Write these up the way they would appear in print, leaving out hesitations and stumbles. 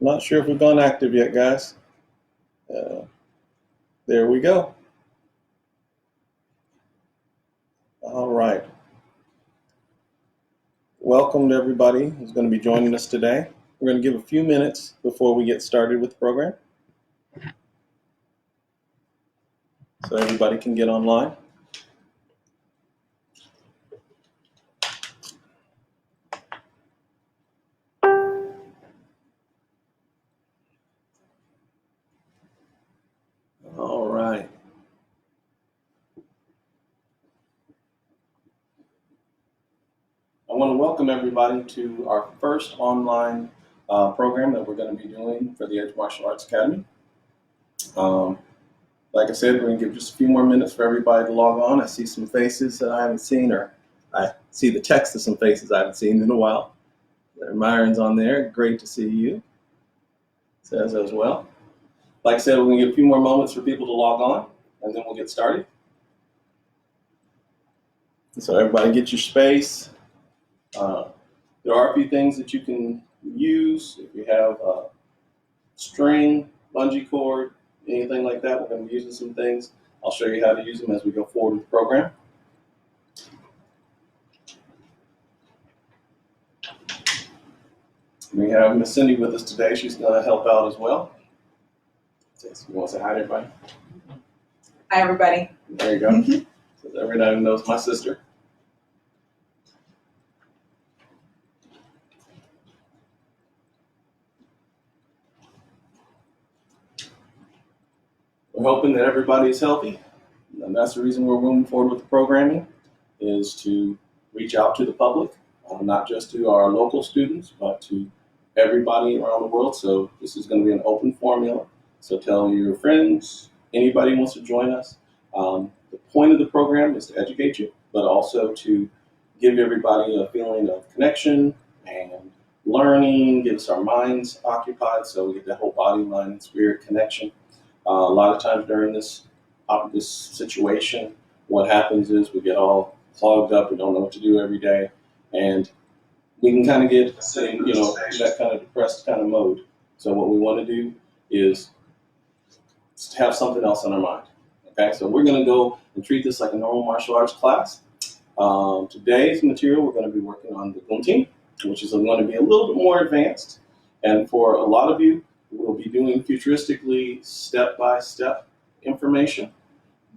Not sure if we've gone active yet, guys. Uh, there we go. All right. Welcome to everybody who's going to be joining us today. We're going to give a few minutes before we get started with the program, so everybody can get online. All right. I want to welcome everybody to our first online program that we're going to be doing for the Edge Martial Arts Academy. Like I said, we're going to give just a few more minutes for everybody to log on. I see some faces that I haven't seen, or I see the text of some faces I haven't seen in a while. Myron's on there. Great to see you. Says as well. Like I said, we're going to give a few more moments for people to log on, and then we'll get started. So everybody get your space. There are a few things that you can use. If you have a string, bungee cord, anything like that, we're going to be using some things. I'll show you how to use them as we go forward with the program. We have Miss Cindy with us today. She's going to help out as well. You want to say hi to everybody? Hi, everybody. There you go. So everybody knows my sister. We're hoping that everybody is healthy, and that's the reason we're moving forward with the programming, is to reach out to the public, not just to our local students, but to everybody around the world. So this is going to be an open formula. So tell your friends, anybody who wants to join us. The point of the program is to educate you, but also to give everybody a feeling of connection and learning, get us our minds occupied, so we get that whole body, mind, and spirit connection. A lot of times during this situation, what happens is we get all clogged up. We don't know what to do every day, and we can kind of get that kind of depressed kind of mode. So what we want to do is have something else on our mind. Okay, so we're going to go and treat this like a normal martial arts class. Today's material, we're going to be working on the gunting, which is going to be a little bit more advanced. And for a lot of you, we'll be doing futuristically step-by-step information.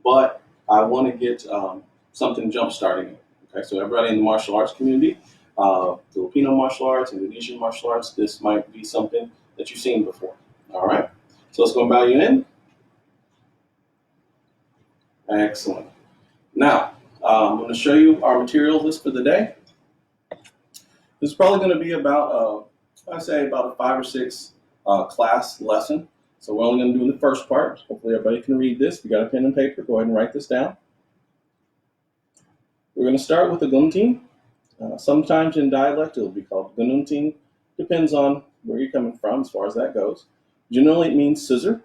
But I want to get something jump-starting. Okay, so everybody in the martial arts community, Filipino martial arts, Indonesian martial arts, this might be something that you've seen before. All right, so let's go and bow you in. Excellent. Now, I'm going to show you our material list for the day. This is probably going to be about, I'd say about a 5 or 6 class lesson. So we're only going to do the first part. Hopefully everybody can read this. If you got a pen and paper, go ahead and write this down. We're going to start with the gunting. Sometimes in dialect it'll be called gununting. Depends on where you're coming from as far as that goes. Generally it means scissor.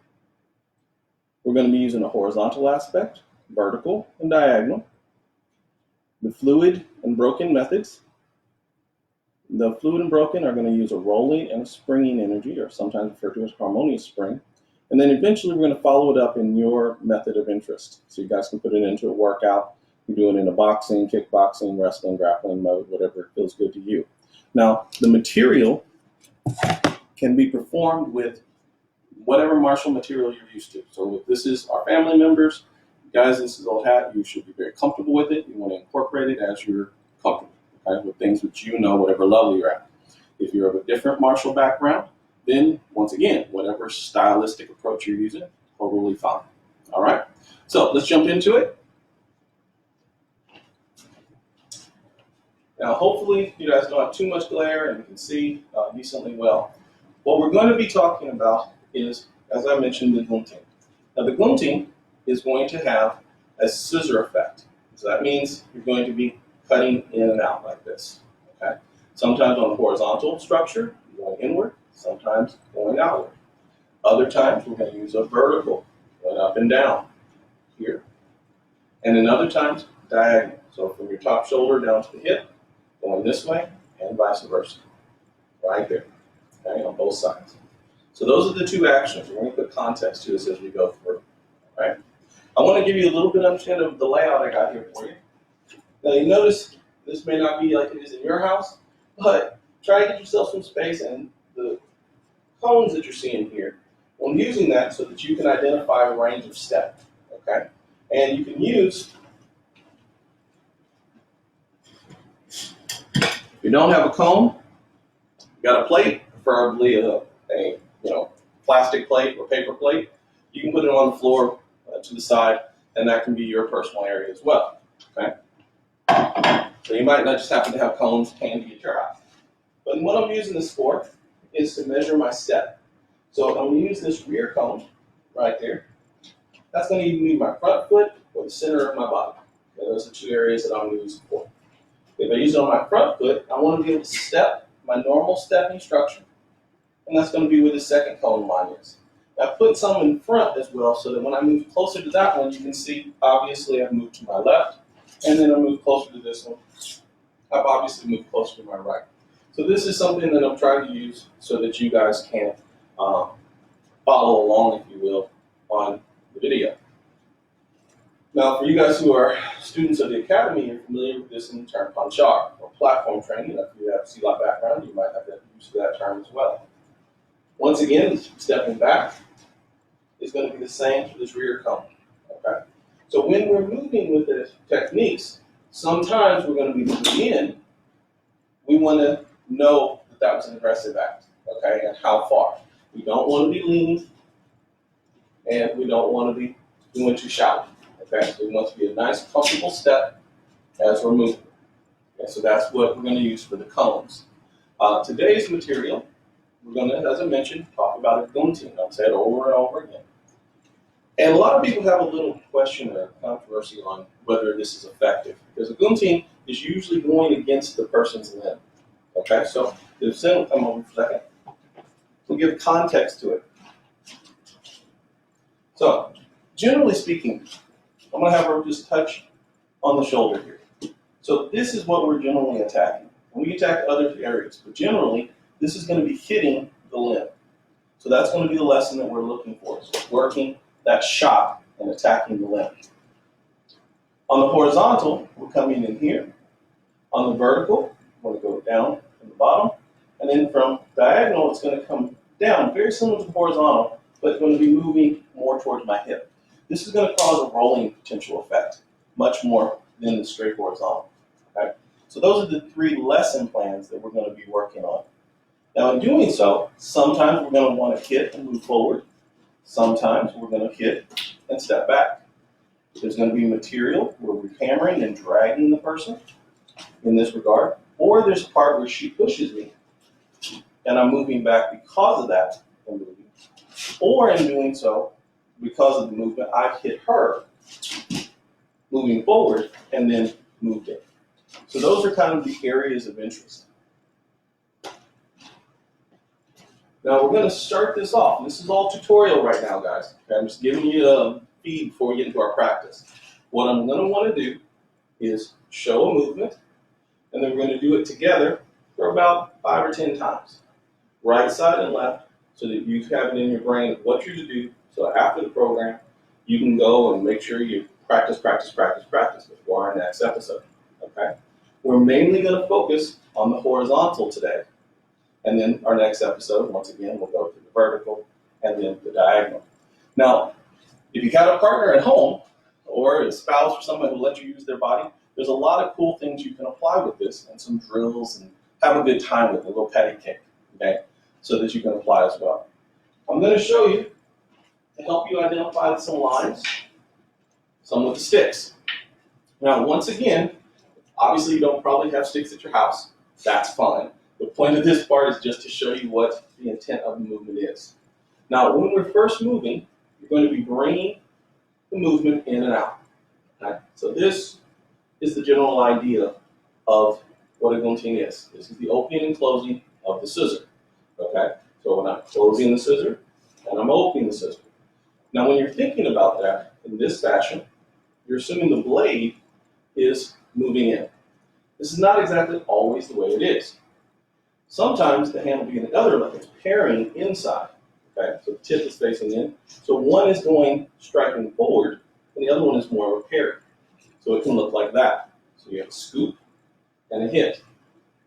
We're going to be using a horizontal aspect, vertical, and diagonal. The fluid and broken methods. The fluid and broken are going to use a rolling and a springing energy, or sometimes referred to as harmonious spring. And then eventually we're going to follow it up in your method of interest. So you guys can put it into a workout. You do it in a boxing, kickboxing, wrestling, grappling mode, whatever feels good to you. Now, the material can be performed with whatever martial material you're used to. So if this is our family members, guys, this is old hat, you should be very comfortable with it. You want to incorporate it as you're comfortable, okay, with things which you know, whatever level you're at. If you're of a different martial background, then once again, whatever stylistic approach you're using, totally fine. All right, so let's jump into it. Now, hopefully you guys don't have too much glare and you can see decently well. What we're going to be talking about is, as I mentioned, the gunting. Now, the gunting is going to have a scissor effect. So that means you're going to be cutting in and out like this. Okay? Sometimes on a horizontal structure, going inward, sometimes going outward. Other times we're going to use a vertical, going up and down here. And then other times, diagonal. So from your top shoulder down to the hip, going this way, and vice versa. Right there, okay, on both sides. So those are the two actions. We're going to put context to this as we go through. All right. I want to give you a little bit of understanding of the layout I got here for you. Now you notice this may not be like it is in your house, but try to get yourself some space and the cones that you're seeing here. I'm using that so that you can identify a range of step. Okay. And you can use, if you don't have a cone, you got a plate, preferably a plastic plate or paper plate. You can put it on the floor to the side, and that can be your personal area as well. Okay. So you might not just happen to have cones handy at your house. But what I'm using this for is to measure my step. So I'm going to use this rear cone right there. That's going to either be my front foot or the center of my body. Okay, those are two areas that I'm going to use it for. If I use it on my front foot, I want to be able to step my normal stepping structure, and that's going to be where the second cone line is. I put some in front as well so that when I move closer to that one, you can see, obviously, I've moved to my left, and then I move closer to this one. I've obviously moved closer to my right. So this is something that I'm trying to use so that you guys can follow along, if you will, on the video. Now, for you guys who are students of the Academy, you're familiar with this in the term punchar, or platform training. If you have a CLOT background, you might have that use of that term as well. Once again, stepping back is going to be the same for this rear cone. Okay? So when we're moving with the techniques, sometimes we're going to be moving in. We want to know that that was an aggressive act, okay, and how far. We don't want to be leaning, and we don't want to be doing too shallow. Okay, so we want to be a nice, comfortable step as we're moving. Okay, so that's what we're going to use for the cones. Today's material, we're going to, as I mentioned, talk about a gunting. I'll say it over and over again. And a lot of people have a little question or controversy on whether this is effective, because a gunting is usually going against the person's limb. Okay, so the sim will come over for a second. We'll give context to it. So, generally speaking, I'm going to have her just touch on the shoulder here. So this is what we're generally attacking. And we attack other areas, but generally, this is going to be hitting the limb. So that's going to be the lesson that we're looking for. So working that shot and attacking the limb. On the horizontal, we're coming in here. On the vertical, we're going to go down from the bottom. And then from diagonal, it's going to come down, very similar to the horizontal, but it's going to be moving more towards my hip. This is going to cause a rolling potential effect, much more than the straight horizontal. Okay? So those are the three lesson plans that we're going to be working on. Now in doing so, sometimes we're going to want to hit and move forward. Sometimes we're going to hit and step back. There's going to be material where we're hammering and dragging the person in this regard, or there's a part where she pushes me and I'm moving back because of that and moving. Or in doing so, because of the movement, I've hit her moving forward and then moved in. So those are kind of the areas of interest. Now we're going to start this off. This is all tutorial right now, guys. Okay, I'm just giving you a feed before we get into our practice. What I'm going to want to do is show a movement, and then we're going to do it together for about 5 or 10 times. Right side and left, so that you have it in your brain of what you're to do. So after the program, you can go and make sure you practice before our next episode. Okay? We're mainly going to focus on the horizontal today. And then our next episode, once again, we'll go to the vertical and then the diagonal. Now, if you got a partner at home or a spouse or somebody who will let you use their body, there's a lot of cool things you can apply with this and some drills and have a good time with it, a little patty cake, okay, so that you can apply as well. I'm going to show you to help you identify some lines, some with the sticks. Now, once again, obviously you don't probably have sticks at your house. That's fine. The point of this part is just to show you what the intent of the movement is. Now, when we're first moving, you're going to be bringing the movement in and out. Okay? So this is the general idea of what a guillotine is. This is the opening and closing of the scissor. Okay? So when I'm closing the scissor and I'm opening the scissor. Now, when you're thinking about that in this fashion, you're assuming the blade is moving in. This is not exactly always the way it is. Sometimes the hand will be in the other, like it's paring inside. Okay, so the tip is facing in. So one is going striking forward, and the other one is more of a parry. So it can look like that. So you have a scoop and a hit,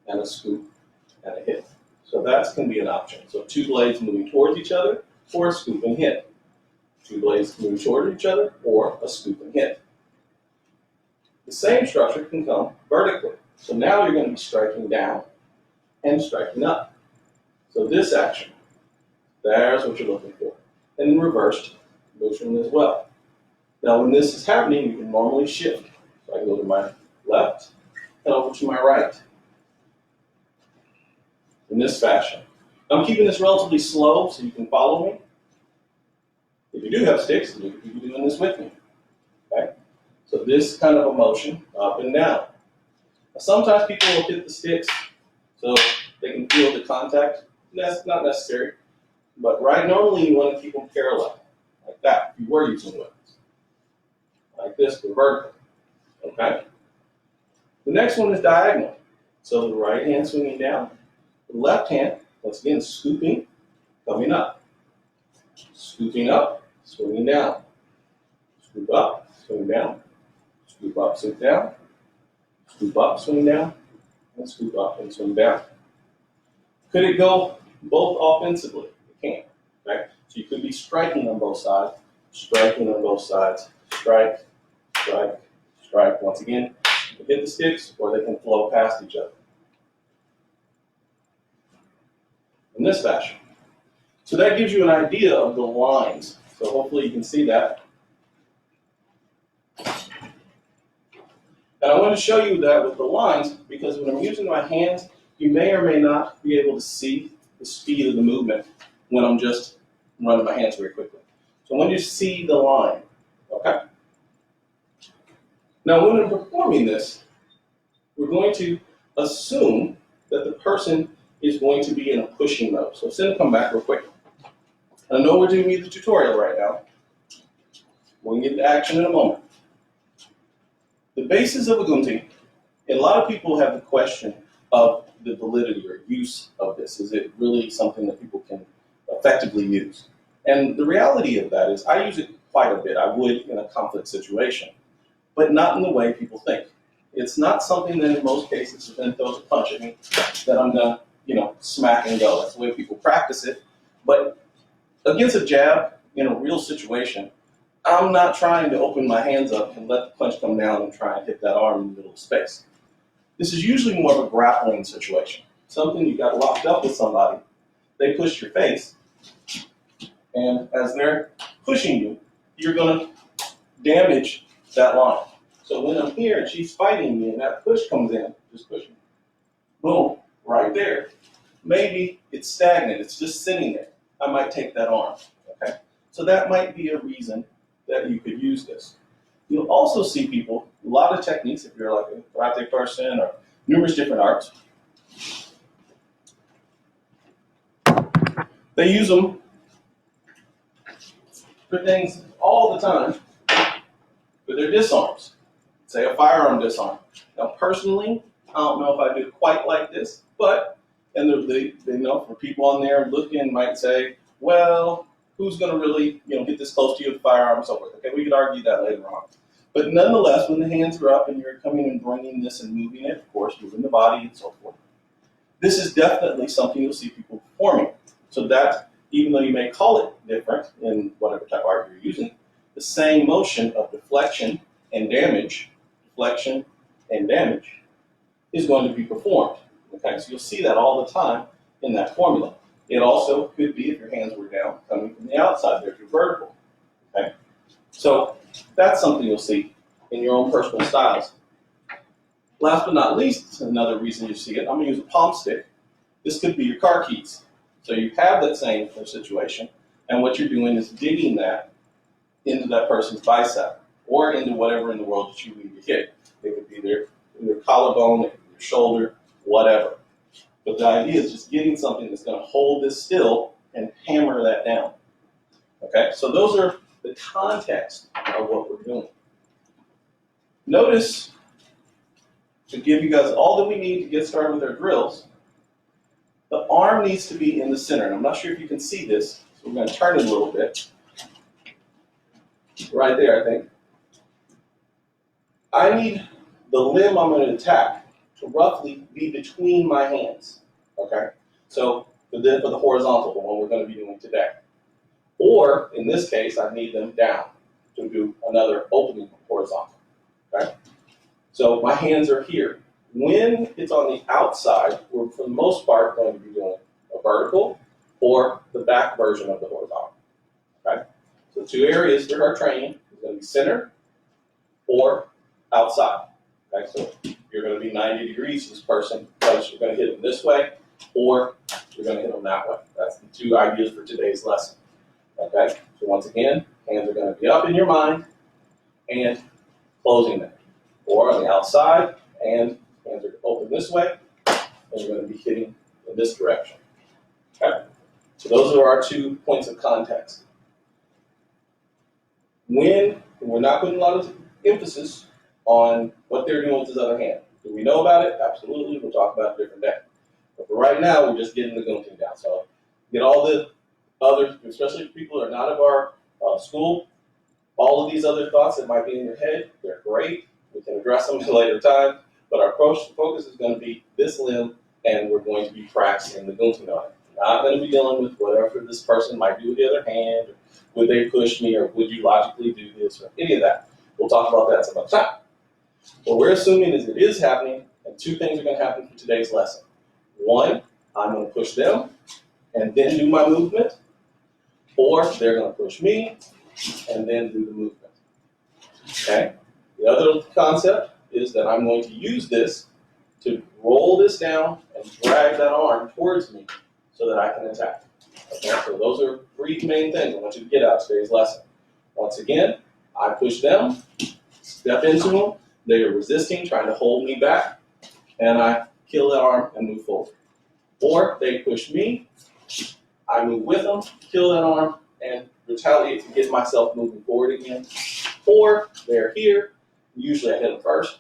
and a scoop and a hit. So that can be an option. So two blades moving towards each other, or a scoop and hit. Two blades moving toward each other, or a scoop and hit. The same structure can come vertically. So now you're going to be striking down and striking up. So this action, there's what you're looking for. And in reversed motion as well. Now when this is happening, you can normally shift. So I can go to my left and over to my right. In this fashion. I'm keeping this relatively slow so you can follow me. If you do have sticks, you can be doing this with me. Okay? So this kind of a motion, up and down. Now, sometimes people will hit the sticks so they can feel the contact. That's not necessary. But normally you want to keep them parallel, like that, if you were using weapons. Like this, for vertical. Okay? The next one is diagonal. So the right hand swinging down, the left hand, once again, scooping, coming up. Scooping up, swinging down. Scoop up, swing down. Scoop up, swing down. Scoop up, swing down. And scoop up and swing down. Could it go both offensively? It can. Okay? So you could be striking on both sides, striking on both sides, strike, strike, strike. Once again, you can hit the sticks or they can flow past each other. In this fashion. So that gives you an idea of the lines. So hopefully you can see that. And I want to show you that with the lines because when I'm using my hands, you may or may not be able to see the speed of the movement when I'm just running my hands very quickly. So I want you to see the line, okay? Now when I'm performing this, we're going to assume that the person is going to be in a pushing mode. So send come back real quick. I know we're doing the tutorial right now. We'll get to action in a moment. The basis of a gunting, and a lot of people have the question of the validity or use of this. Is it really something that people can effectively use? And the reality of that is I use it quite a bit. I would in a conflict situation, but not in the way people think. It's not something that in most cases, if anyone throws a punch at me, that I'm gonna, smack and go. That's the way people practice it. But against a jab in a real situation, I'm not trying to open my hands up and let the punch come down and try and hit that arm in the middle of space. This is usually more of a grappling situation. Something you got locked up with somebody, they push your face, and as they're pushing you, you're gonna damage that line. So when I'm here and she's fighting me and that push comes in, just pushing, boom, right there. Maybe it's stagnant, it's just sitting there. I might take that arm, okay? So that might be a reason that you could use this. You'll also see people, a lot of techniques, if you're like a karate person or numerous different arts, they use them for things all the time for their disarms. Say a firearm disarm. Now personally, I don't know if I do it quite like this, but, and they for people on there looking might say, well, who's going to really, get this close to you with a firearm and so forth. Okay, we could argue that later on. But nonetheless, when the hands are up and you're coming and bringing this and moving it, of course, moving the body and so forth, this is definitely something you'll see people performing. So that, even though you may call it different in whatever type of art you're using, the same motion of deflection and damage is going to be performed. Okay, so you'll see that all the time in that formula. It also could be, if your hands were down, coming from the outside, there's your vertical. Okay? So that's something you'll see in your own personal styles. Last but not least, another reason you see it, I'm going to use a palm stick. This could be your car keys. So you have that same situation, and what you're doing is digging that into that person's bicep or into whatever in the world that you need to hit. It could be their collarbone, it could be their shoulder, whatever. But the idea is just getting something that's going to hold this still and hammer that down. Okay, so those are the context of what we're doing. Notice, to give you guys all that we need to get started with our drills, the arm needs to be in the center. And I'm not sure if you can see this, so we're going to turn it a little bit. Right there, I think. I need the limb I'm going to attack to roughly be between my hands. Okay? So for the horizontal, the one we're going to be doing today. Or, in this case, I need them down to do another opening horizontal. Okay? So my hands are here. When it's on the outside, we're for the most part going to be doing a vertical or the back version of the horizontal. Okay? So the two areas for our training is going to be center or outside. Okay? So you're going to be 90 degrees to this person because you're going to hit them this way or you're going to hit them that way. That's the two ideas for today's lesson. Okay? So once again, hands are going to be up in your mind and closing them. Or on the outside, and hands are open this way, and you're going to be hitting in this direction. Okay? So those are our 2 points of context. When we're not putting a lot of emphasis on what they're doing with his other hand. Do we know about it? Absolutely. We'll talk about it a different day. But for right now, we're just getting the gunting down. So get all the other, especially if people are not of our school, all of these other thoughts that might be in your head, they're great. We can address them at a later time, but our focus is going to be this limb, and we're going to be practicing the gunting on it. We're not going to be dealing with whatever this person might do with the other hand, or would they push me, or would you logically do this, or any of that. We'll talk about that some other time. What we're assuming is it is happening, and 2 things are going to happen for today's lesson. 1, I'm going to push them, and then do my movement, or they're going to push me, and then do the movement. Okay? The other concept is that I'm going to use this to roll this down and drag that arm towards me so that I can attack. Okay? So those are 3 main things I want you to get out of today's lesson. Once again, I push them, step into them, they are resisting, trying to hold me back, and I kill that arm and move forward. Or they push me, I move with them, kill that arm, and retaliate to get myself moving forward again. Or they're here, usually I hit them first,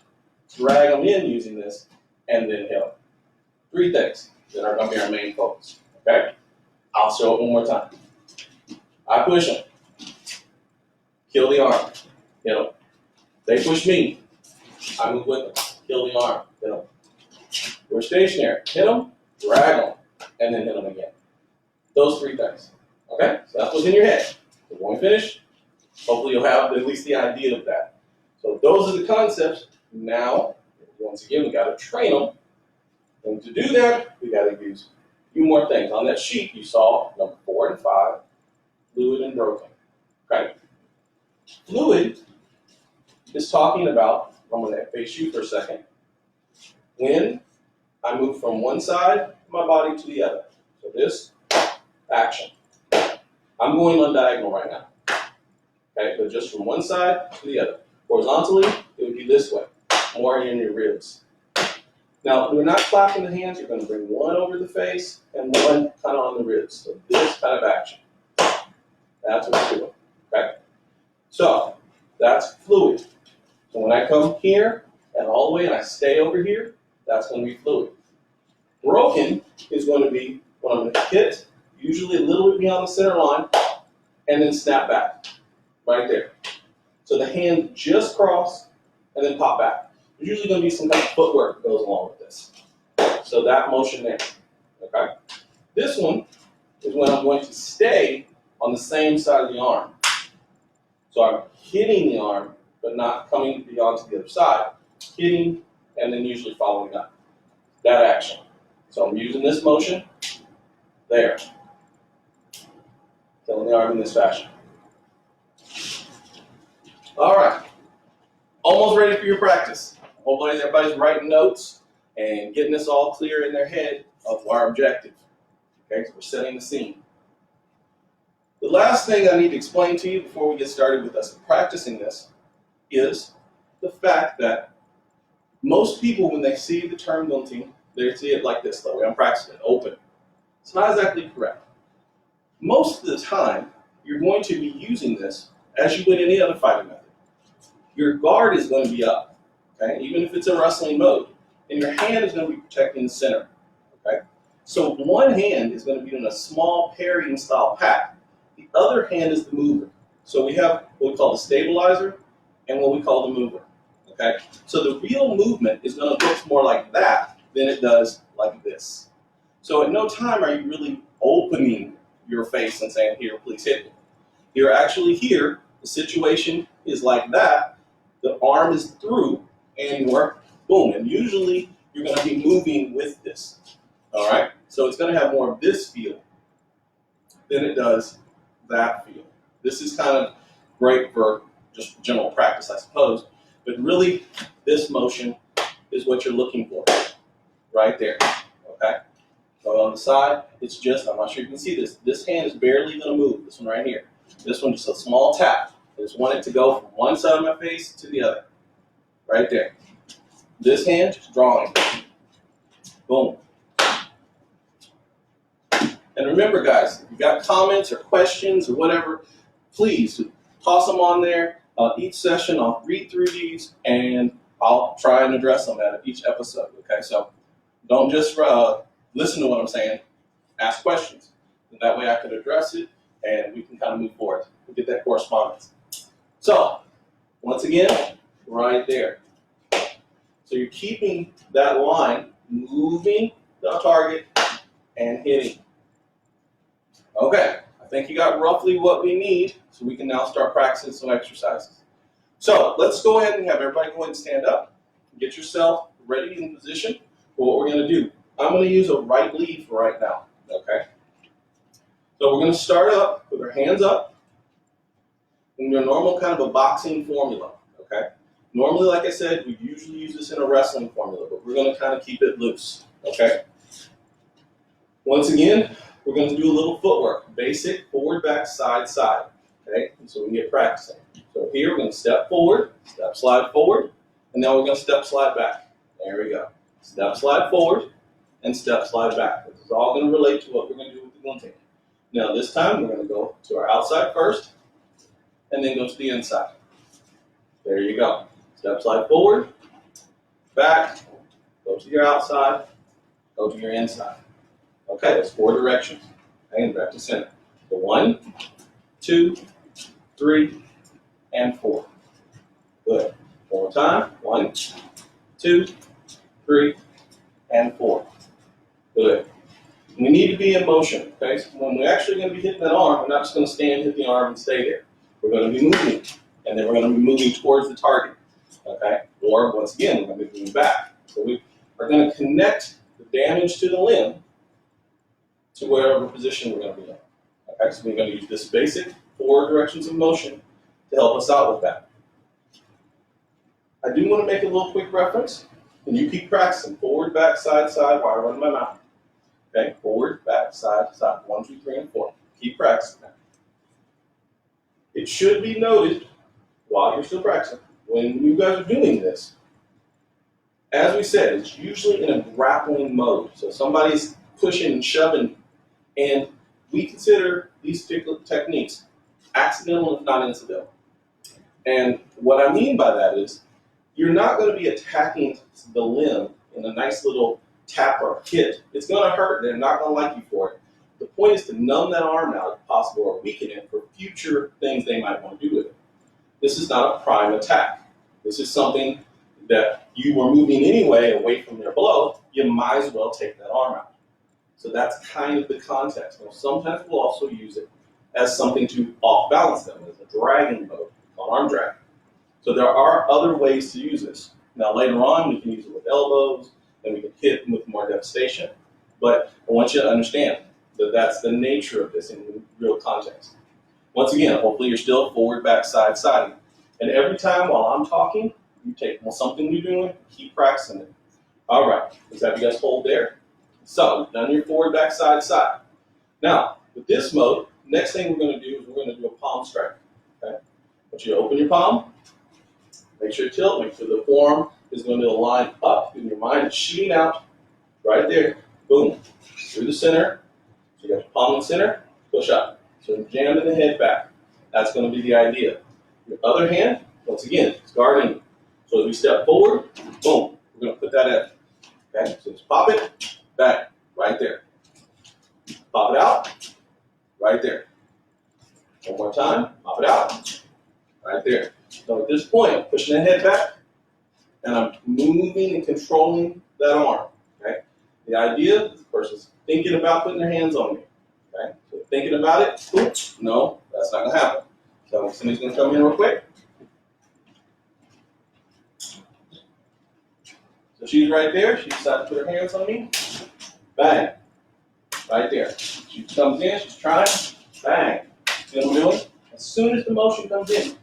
drag them in using this, and then hit them. 3 things that are going to be our main focus. Okay? I'll show it one more time. I push them, kill the arm, hit them. They push me, I move with them, kill the arm, hit them. We're stationary, hit them, drag them, and then hit them again. Those 3 things. Okay? So that's what's in your head. So when we finish, hopefully you'll have at least the idea of that. So those are the concepts. Now, once again, we got to train them. And to do that, we got to use a few more things. On that sheet, you saw number 4 and 5, fluid and broken. Okay? Fluid is talking about, I'm going to face you for a second, when I move from one side of my body to the other. So this, action. I'm going on diagonal right now. Okay, but just from one side to the other. Horizontally, it would be this way, more in your ribs. Now, we're not clapping the hands. You're going to bring one over the face and one kind of on the ribs. So this kind of action. That's what we're doing. Okay? So, that's fluid. So when I come here and all the way and I stay over here, that's going to be fluid. Broken is going to be when I'm going to hit, usually a little bit beyond the center line, and then snap back. Right there. So the hand just cross and then pop back. There's usually going to be some kind of footwork that goes along with this. So that motion there. Okay? This one is when I'm going to stay on the same side of the arm. So I'm hitting the arm, but not coming beyond to the other side. Hitting and then usually following up. That action. So I'm using this motion there. Killing the arm in this fashion. All right, almost ready for your practice. Hopefully everybody's writing notes and getting this all clear in their head of our objective. Okay, so we're setting the scene. The last thing I need to explain to you before we get started with us practicing this is the fact that most people, when they see the term gunting, they see it like this, the way I'm practicing it, open. It's not exactly correct. Most of the time, you're going to be using this as you would any other fighting method. Your guard is going to be up, okay? Even if it's a wrestling mode. And your hand is going to be protecting the center, okay? So one hand is going to be in a small parrying style pack. The other hand is the mover. So we have what we call the stabilizer and what we call the mover. Okay? So the real movement is going to look more like that than it does like this. So at no time are you really opening your face and saying, here, please hit me. You're actually here. The situation is like that. The arm is through and you're boom. And usually you're going to be moving with this. All right? So it's going to have more of this feel than it does that feel. This is kind of great for just general practice, I suppose. But really, this motion is what you're looking for right there. Okay? So on the side, it's just, I'm not sure you can see this. This hand is barely going to move. This one right here. This one, just a small tap. I just want it to go from one side of my face to the other. Right there. This hand, just drawing. Boom. And remember, guys, if you got comments or questions or whatever, please toss them on there. Each session, I'll read through these, and I'll try and address them at each episode. Okay, so don't just listen to what I'm saying. Ask questions. And that way I can address it, and we can kind of move forward. We get that correspondence. So, once again, right there. So you're keeping that line, moving the target, and hitting. Okay, I think you got roughly what we need, so we can now start practicing some exercises. So let's go ahead and have everybody go ahead and stand up. Get yourself ready in position for what we're going to do. I'm going to use a right lead for right now. Okay. So we're going to start up with our hands up in your normal kind of a boxing formula. Okay. Normally, like I said, we usually use this in a wrestling formula, but we're going to kind of keep it loose. Okay. Once again, we're going to do a little footwork. Basic forward, back, side, side. Okay, and so we can get practicing. So here we're going to step forward, step, slide forward, and then we're going to step, slide back. There we go. Step, slide forward, and step, slide back. This is all going to relate to what we're going to do with the gunting. Now this time we're going to go to our outside first, and then go to the inside. There you go. Step, slide forward, back, go to your outside, go to your inside. Okay, that's 4 directions. And back to center. So 1, 2, 3, and 4. Good. One more time. 1, 2, 3, and 4. Good. We need to be in motion. Okay, so when we're actually going to be hitting that arm, we're not just going to stand, hit the arm, and stay there. We're going to be moving, and then we're going to be moving towards the target. Okay, or once again, we're going to be moving back. So we are going to connect the damage to the limb to wherever position we're going to be in. Okay, so we're going to use this basic 4 directions of motion to help us out with that. I do want to make a little quick reference, and you keep practicing forward, back, side, side while I run my mouth. Okay, forward, back, side, side. 1, 2, 3, and 4. Keep practicing that. It should be noted while you're still practicing, when you guys are doing this, as we said, it's usually in a grappling mode. So somebody's pushing and shoving, and we consider these particular techniques accidental if not incidental. And what I mean by that is you're not going to be attacking the limb in a nice little tap or hit. It's going to hurt, and they're not going to like you for it. The point is to numb that arm out if possible or weaken it for future things they might want to do with it. This is not a prime attack. This is something that you were moving anyway away from their blow. You might as well take that arm out. So that's kind of the context. Now, sometimes we'll also use it as something to off-balance them, as a dragging mode, called arm drag. So there are other ways to use this. Now later on, we can use it with elbows, and we can hit with more devastation. But I want you to understand that that's the nature of this in real context. Once again, hopefully you're still forward, back, side, side. And every time while I'm talking, you take something you're doing, keep practicing it. All right, let's have you guys hold there. So, we've done your forward, back, side, side. Now, with this mode, next thing we're going to do is we're going to do a palm strike. Okay? I want you to open your palm, make sure you tilt, make sure the forearm is going to align up, and your mind is shooting out right there. Boom. Through the center. So you got your palm in the center, push up. So jam in the head back. That's going to be the idea. Your other hand, once again, is guarding. So as we step forward, boom, we're going to put that in. Okay, so just pop it, back, right there. Pop it out, right there. One more time, pop it out. Right there. So at this point, I'm pushing that head back, and I'm moving and controlling that arm. Okay. The idea is the person's thinking about putting their hands on me. Okay. So thinking about it, oops, no, that's not gonna happen. So somebody's gonna come in real quick. So she's right there. She decides to put her hands on me. Bang. Right there. She comes in. She's trying. Bang. See what I'm doing? As soon as the motion comes in,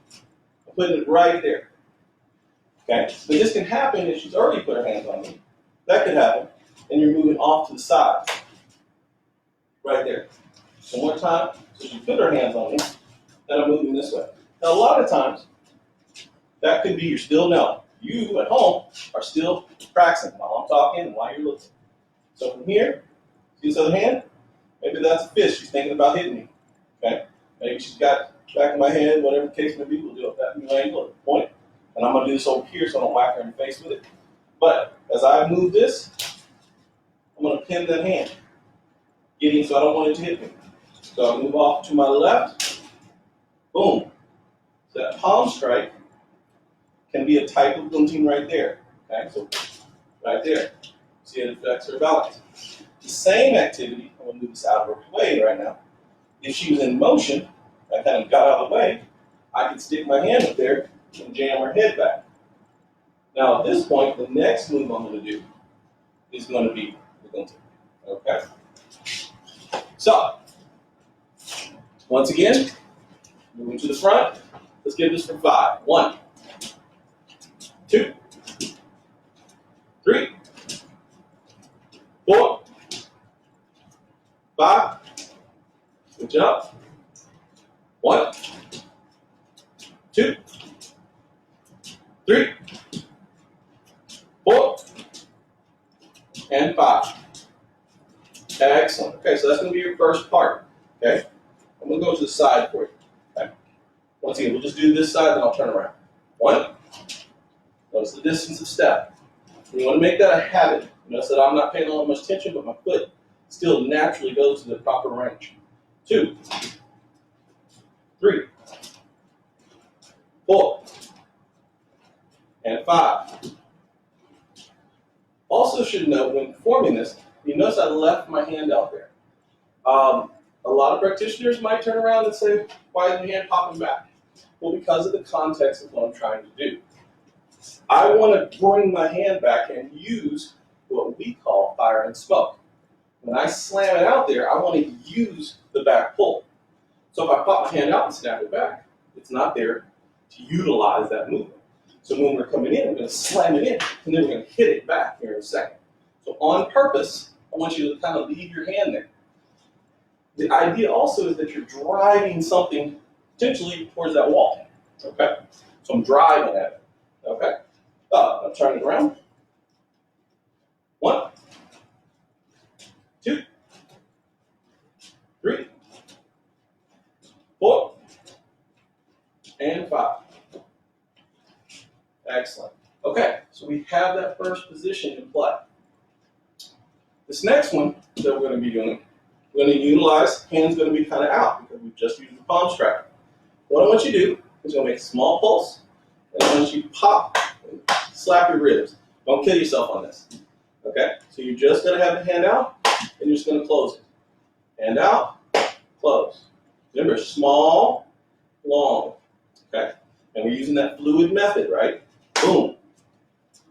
I'm putting it right there. Okay? But this can happen if she's already put her hands on me. That could happen. And you're moving off to the side. Right there. One more time. So she put her hands on me. And I'm moving this way. Now, a lot of times, that could be you're still now. You at home are still practicing while I'm talking and while you're looking. So from here, see this other hand? Maybe that's a fist. She's thinking about hitting me. Okay? Maybe she's got back of my head, whatever the case may be, we'll do it at that new angle at the point. And I'm going to do this over here so I don't whack her in the face with it. But as I move this, I'm going to pin that hand, getting so I don't want it to hit me. So I move off to my left. Boom. So that palm strike can be a type of gunting right there. Okay, so right there. See, it affects her balance. The same activity, I'm going to move this out of her way right now. If she was in motion, I kind of got out of the way, I could stick my hand up there and jam her head back. Now at this point, the next move I'm going to do is going to be the gunting. Okay? So, once again, moving to the front. Let's give this for 5. 1, 2, 3, 4, 5. Good job. 1, 2, 3, 4, and 5. Excellent. Okay, so that's going to be your first part. Okay, I'm going to go to the side for you. Okay. Once again, we'll just do this side, then I'll turn around. 1. Notice the distance of step. You want to make that a habit. Notice that I'm not paying all that much attention, but my foot still naturally goes to the proper range. 2, 3, 4, and 5. Also should note when performing this, you notice I left my hand out there. A lot of practitioners might turn around and say, why is your hand popping back? Well, because of the context of what I'm trying to do. I want to bring my hand back and use what we call fire and smoke. When I slam it out there, I want to use the back pull. So if I pop my hand out and snap it back, it's not there to utilize that movement. So when we're coming in, we're going to slam it in, and then we're going to hit it back here in a second. So on purpose, I want you to kind of leave your hand there. The idea also is that you're driving something potentially towards that wall. Okay? So I'm driving at it. Okay? I'm turning it around. 1, 2, 3, 4, and 5. Excellent. Okay, so we have that first position in play. This next one that we're going to be doing, we're going to utilize, hands going to be kind of out because we've just used the palm strap. What I want you to do is going to make a small pulse, and I want you to pop and slap your ribs. Don't kill yourself on this. Okay? So you're just going to have the hand out, and you're just going to close it. Hand out, close. Remember, small, long. Okay? And we're using that fluid method, right? Boom.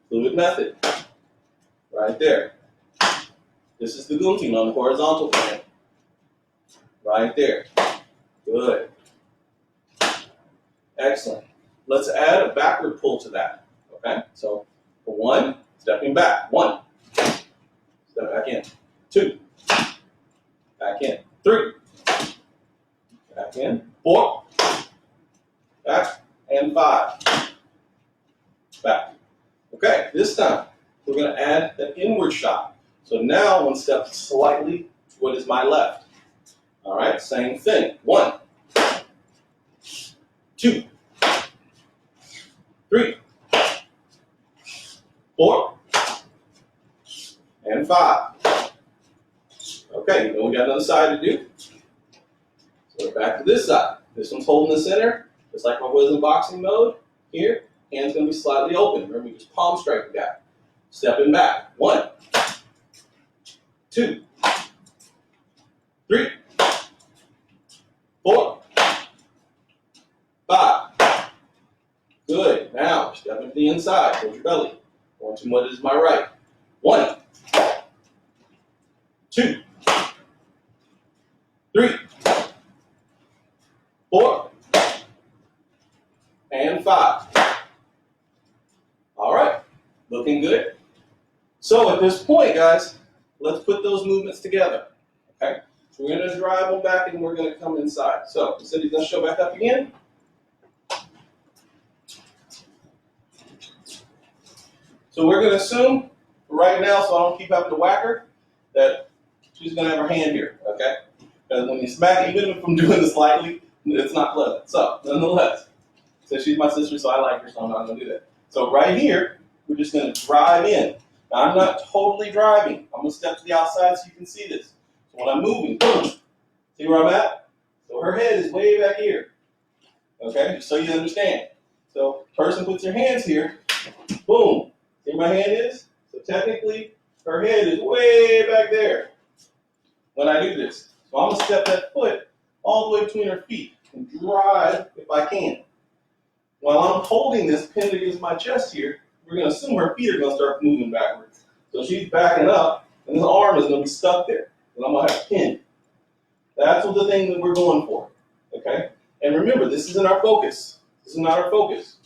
Fluid method. Right there. This is the gunting on the horizontal plane. Right there. Good. Excellent. Let's add a backward pull to that. Okay? So, for 1, stepping back. 1. Step back in. 2. Back in. 3. Back in. 4. Back. And 5. Back. Okay, this time we're going to add an inward shot. So now I'm going to step slightly to what is my left. All right, same thing. 1, 2, 3, 4, and 5. Okay, you know we got another side to do. So we're back to this side. This one's holding the center, just like I was in boxing mode. Here, hand's gonna be slightly open. Remember, we just palm strike the guy. Stepping back. 1, 2, 3, 4, 5. Good. Now, stepping to the inside. Hold your belly. Going to what is my right. 1, 2, 3, 4, and 5. All right. Looking good. So at this point, guys, let's put those movements together. Okay? So we're going to drive them back and we're going to come inside. So Cindy's going to show back up again. So we're going to assume right now, so I don't keep having to whack her, that she's going to have her hand here. Okay? Because when you smack, even if I'm doing this lightly, it's not pleasant. So nonetheless, so she's my sister, so I like her, so I'm not going to do that. So right here, we're just going to drive in. Now, I'm not totally driving. I'm going to step to the outside so you can see this. So when I'm moving, boom, see where I'm at? So her head is way back here. Okay, just so you understand. So person puts their hands here, boom. See where my hand is? So technically, her head is way back there when I do this. So I'm going to step that foot all the way between her feet and drive if I can. While I'm holding this pinned against my chest here, we're going to assume her feet are going to start moving backwards. So she's backing up, and this arm is going to be stuck there. And I'm going to have pinned. That's what the thing that we're going for. Okay? And remember, this isn't our focus. This is not our focus.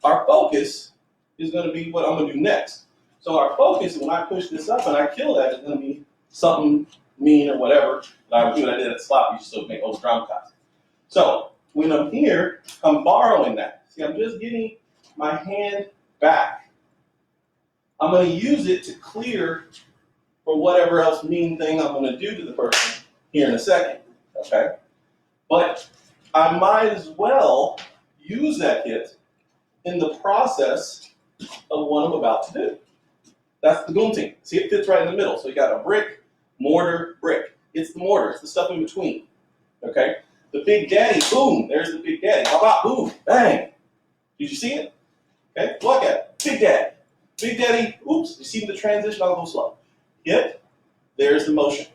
Our focus is going to be what I'm going to do next. So our focus, when I push this up and I kill that, is going to be something mean or whatever that I would do. I did at slop, you still make over dramatized. So when I'm here, I'm borrowing that. See, I'm just getting my hand back. I'm going to use it to clear for whatever else mean thing I'm going to do to the person here in a second. Okay? But I might as well use that hit in the process of what I'm about to do. That's the gunting. See, it fits right in the middle. So you got a brick, mortar, brick. It's the mortar. It's the stuff in between. Okay? The Big Daddy, boom, there's the Big Daddy. How about boom, bang? Did you see it? Okay, look at it. Big Daddy. Big Daddy, oops, you see the transition? I'll go slow. Hit, there's the motion.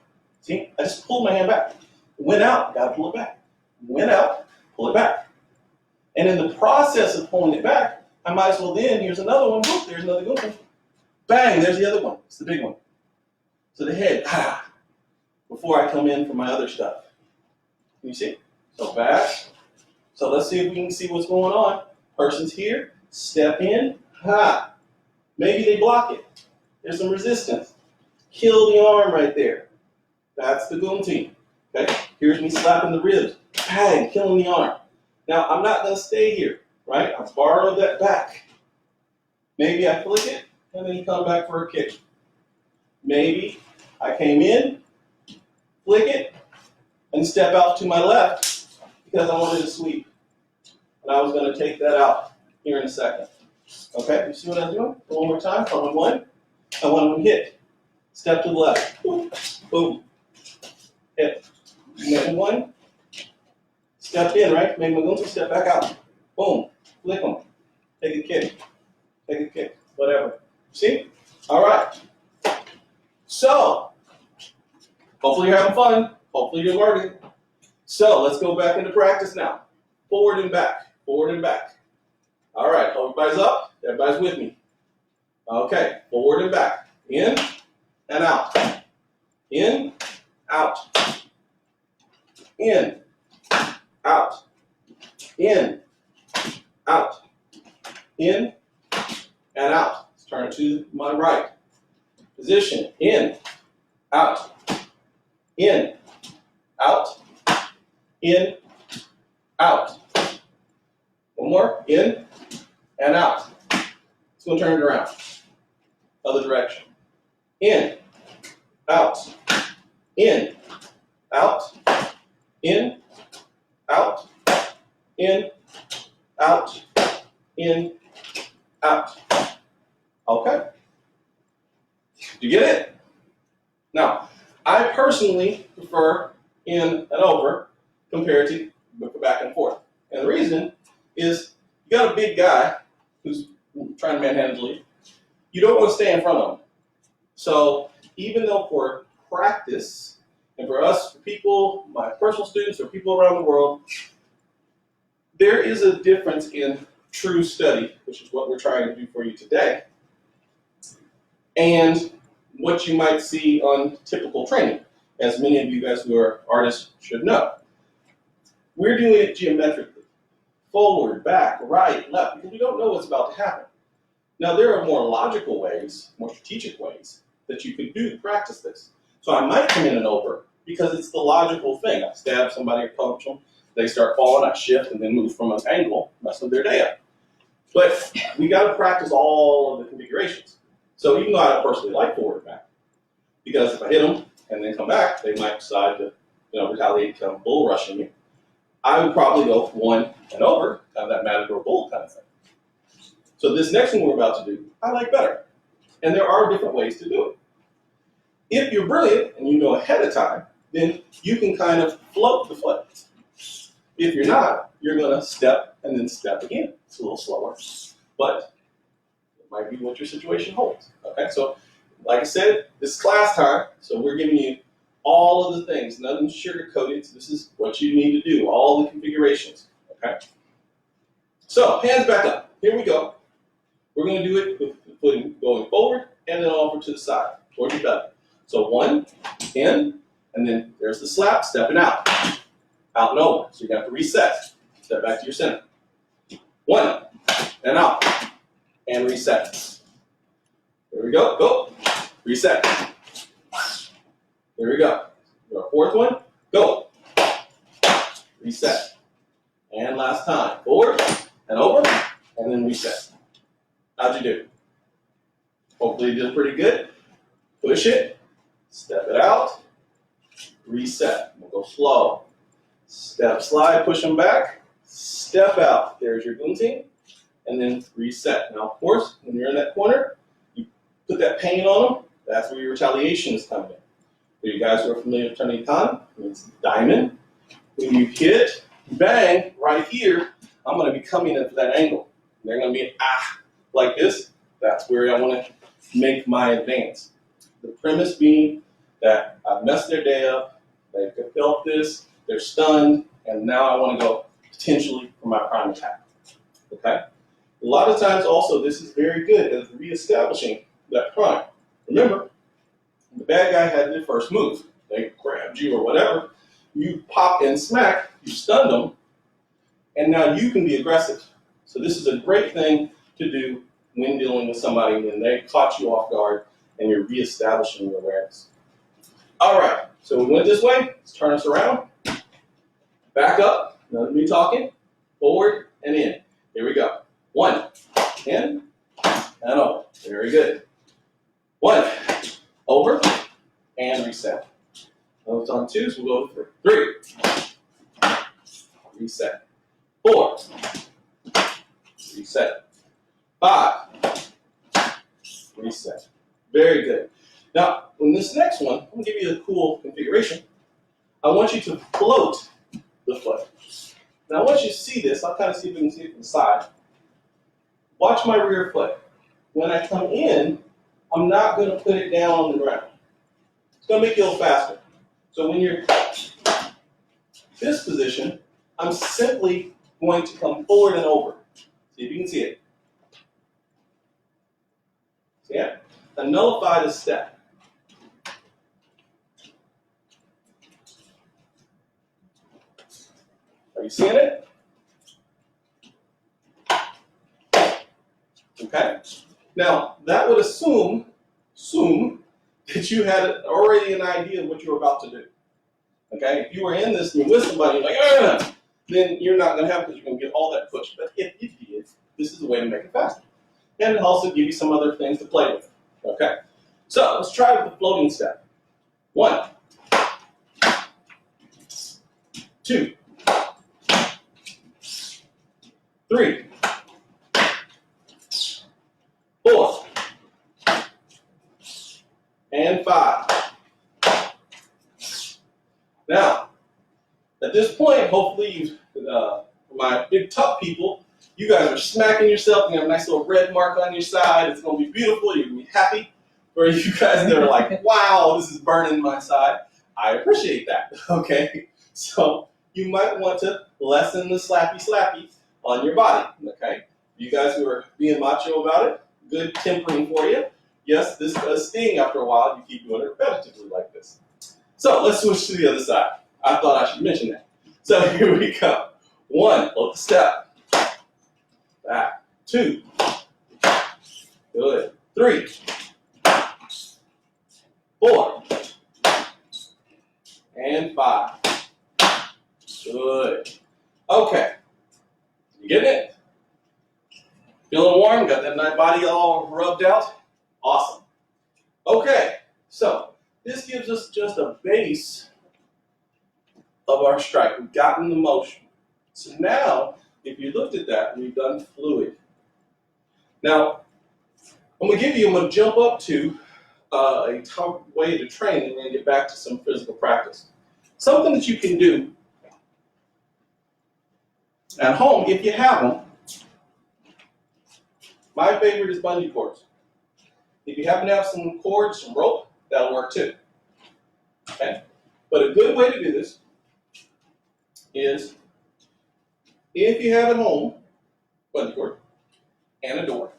See, I just pulled my hand back. Went out, gotta pull it back. Went out, pull it back. And in the process of pulling it back, I might as well then, here's another one, whoop, there's another good one. Bang, there's the other one. It's the big one. So the head, before I come in for my other stuff. Can you see? So back. So let's see if we can see what's going on. Person's here, step in, Maybe they block it. There's some resistance. Kill the arm right there. That's the goon team. Okay? Here's me slapping the ribs. Bang, killing the arm. Now, I'm not going to stay here, right? I borrowed that back. Maybe I flick it, and then you come back for a kick. Maybe I came in, flick it, and step out to my left because I wanted to sweep. And I was going to take that out here in a second. Okay, you see what I'm doing? One more time, on one. I want to hit. Step to the left. Boom. Boom. Hit. Make one. Step in, right? Make my gunty, step back out. Boom. Flick them. Take a kick. Take a kick. Whatever. See? All right. So, hopefully you're having fun. Hopefully you're learning. So, let's go back into practice now. Forward and back. Forward and back. All right. Everybody's up. Everybody's with me. Okay. Forward and back. In and out. In, out. In, out. In, out. In, and out. Let's turn to my right. Position. In, out. In, out. In, out. One more. In, and out. Let's go turn it around. Other direction. In, out. In, out. In, out. In, out. In, out. Okay. Do you get it? Now, I personally prefer in and over compared to back and forth. And the reason is you got a big guy who's trying to manhandle you. You don't want to stay in front of him. So even though for practice, and for us, for people, my personal students, or people around the world, there is a difference in true study, which is what we're trying to do for you today, and what you might see on typical training, as many of you guys who are artists should know. We're doing it geometrically, forward, back, right, left, because we don't know what's about to happen. Now, there are more logical ways, more strategic ways that you can do to practice this. So I might come in and over because it's the logical thing. I stab somebody or punch them, they start falling, I shift and then move from an angle, messing their day up. But we got to practice all of the configurations. So even though I personally like forward and back, because if I hit them and then come back, they might decide to retaliate, come bull rushing you. I would probably go one and over, kind of that matador bull kind of thing. So this next one we're about to do, I like better. And there are different ways to do it. If you're brilliant and you know ahead of time, then you can kind of float the foot. If you're not, you're going to step and then step again. It's a little slower, but it might be what your situation holds. Okay, so like I said, this is class time, so we're giving you all of the things, nothing sugar-coated. So this is what you need to do, all the configurations. Okay, so hands back up. Here we go. We're going to do it with the footing going forward and then over to the side, towards your belly. So one, in, and then there's the slap, stepping out and over. So you have to reset, step back to your center. One, and out, and reset. There we go, go, reset. There we go. Our fourth one, go, reset. And last time, forward and over, and then reset. How'd you do? Hopefully you did pretty good. Push it, step it out, reset. We'll go slow. Step, slide, push them back, step out. There's your gunting, and then reset. Now, of course, when you're in that corner, you put that pain on them. That's where your retaliation is coming in. For you guys who are familiar with turning time, it's diamond. When you hit, bang, right here, I'm going to be coming in for that angle. They're going to be like this. That's where I want to make my advance. The premise being that I've messed their day up, they've felt this, they're stunned, and now I want to go potentially for my prime attack. Okay? A lot of times also this is very good at reestablishing that prime. Remember, the bad guy had their first move. They grabbed you or whatever. You pop and smack, you stunned them, and now you can be aggressive. So this is a great thing to do when dealing with somebody when they caught you off guard and you're reestablishing your awareness. All right, so we went this way. Let's turn us around. Back up, none of me talking. Forward and in. Here we go. One, in, and over. Very good. One, over, and reset. Now it's on two, so we'll go to three. Reset. Four. Reset. Five. Reset. Very good. Now, in this next one, I'm going to give you a cool configuration. I want you to float the foot. Now, I want you to see this. I'll kind of see if we can see it from the side. Watch my rear foot. When I come in, I'm not going to put it down on the ground. It's going to make you a little faster. So when you're this position, I'm simply going to come forward and over. See if you can see it. See it? I nullify the step. Are you seeing it? Okay. Now, that would assume that you had already an idea of what you were about to do. Okay? If you were in this and you're with somebody, you're like, then you're not going to have it because you're going to get all that push. But if you did, this is the way to make it faster. And it'll also give you some other things to play with. Okay? So, let's try with the floating step. 1, 2, 3, 4, and 5. Now, at this this point, hopefully, my big tough people, you guys are smacking yourself. You have a nice little red mark on your side. It's going to be beautiful. You're going to be happy. For you guys that are like, wow, this is burning my side, I appreciate that. Okay, so you might want to lessen the slappy on your body. Okay, you guys who are being macho about it, good tempering for you. Yes, this does sting after a while. You keep doing it repetitively like this. So let's switch to the other side. I thought I should mention that. So here we go. 1, hold the step. Back. 2. Good. 3. 4. And 5. Good. Okay. You getting it? Feeling warm? Got that nice body all rubbed out? Awesome. Okay. So this gives us just a base of our strike. We've gotten the motion. So now, if you looked at that, we've done fluid. Now, I'm going to jump up to a top way to train, and we're going to get back to some physical practice. Something that you can do at home, if you have them. My favorite is bungee cords. If you happen to have some cords, some rope, that'll work too. Okay? But a good way to do this is, if you have at home bungee cord and a door,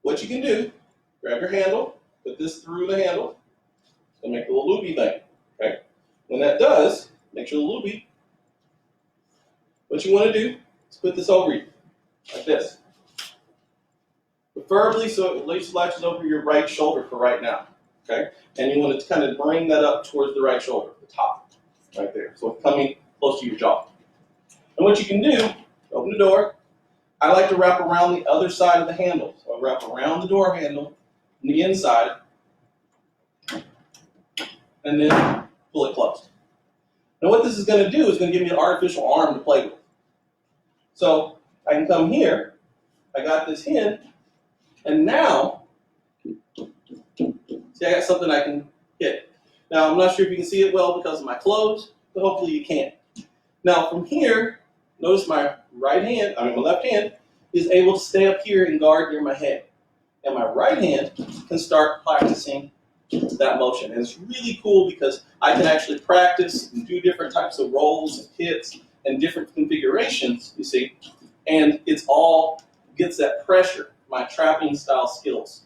what you can do, grab your handle, put this through the handle, and make a little loopy thing. Okay? When that does, make sure the loopy, what you want to do is put this over you, like this. Preferably so it latches over your right shoulder for right now. Okay? And you want to kind of bring that up towards the right shoulder, the top, right there. So it's coming close to your jaw. And what you can do, open the door. I like to wrap around the other side of the handle. So I wrap around the door handle on the inside, and then pull it closed. Now what this is going to do is going to give me an artificial arm to play with. So I can come here, I got this in, and now, see, I got something I can hit. Now I'm not sure if you can see it well because of my clothes, but hopefully you can. Now from here, notice my my left hand is able to stay up here and guard near my head. And my right hand can start practicing that motion. And it's really cool because I can actually practice and do different types of rolls and hits and different configurations, you see. And it's all gets that pressure, my trapping style skills.